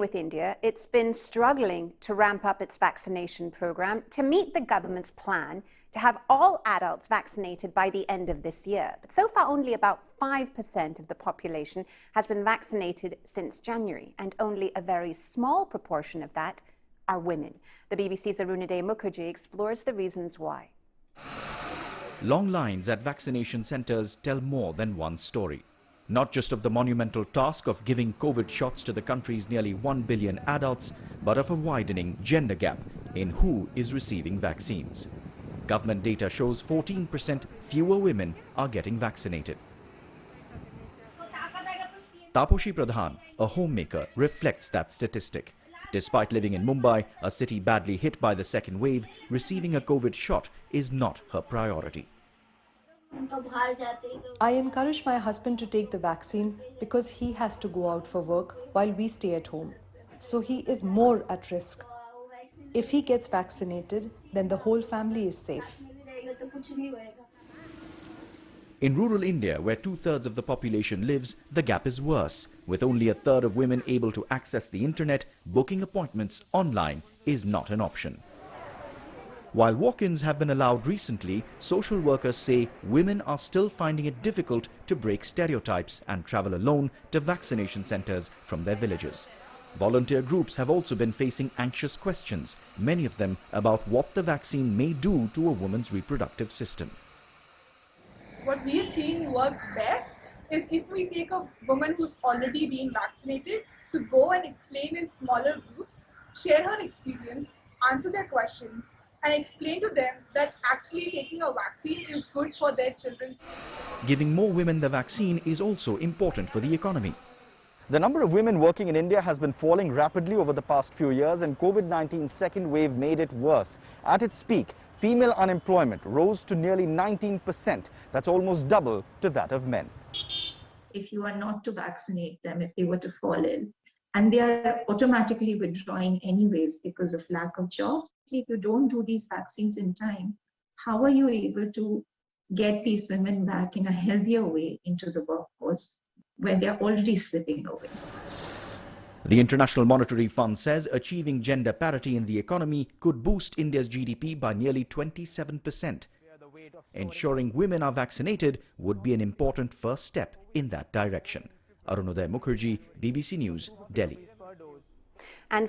With India, it's been struggling to ramp up its vaccination program to meet the government's plan to have all adults vaccinated by the end of this year. But so far, only about 5% of the population has been vaccinated since January, and only a very small proportion of that are women. The BBC's Arunade Mukherjee explores the reasons why. Long lines at vaccination centres tell more than one story. Not just of the monumental task of giving COVID shots to the country's nearly 1 billion adults, but of a widening gender gap in who is receiving vaccines. Government data shows 14% fewer women are getting vaccinated. Taposhi Pradhan, a homemaker, reflects that statistic. Despite living in Mumbai, a city badly hit by the second wave, receiving a COVID shot is not her priority. I encourage my husband to take the vaccine because he has to go out for work while we stay at home. So he is more at risk. If he gets vaccinated, then the whole family is safe. In rural India, where 2/3 of the population lives, the gap is worse. With only 1/3 of women able to access the internet, booking appointments online is not an option. While walk-ins have been allowed recently, social workers say women are still finding it difficult to break stereotypes and travel alone to vaccination centres from their villages. Volunteer groups have also been facing anxious questions, many of them about what the vaccine may do to a woman's reproductive system. What we are seeing works best is if we take a woman who's already been vaccinated to go and explain in smaller groups, share her experience, answer their questions, and explain to them that actually taking a vaccine is good for their children. Giving more women the vaccine is also important for the economy. The number of women working in India has been falling rapidly over the past few years, and COVID-19's second wave made it worse. At its peak, female unemployment rose to nearly 19%. That's almost double to that of men. If you are not to vaccinate them, if they were to fall ill, and they are automatically withdrawing anyways because of lack of jobs, if you don't do these vaccines in time, how are you able to get these women back in a healthier way into the workforce when they are already slipping away? The International Monetary Fund says achieving gender parity in the economy could boost India's GDP by nearly 27%. Ensuring women are vaccinated would be an important first step in that direction. Arunade Mukherjee, BBC News, Delhi. And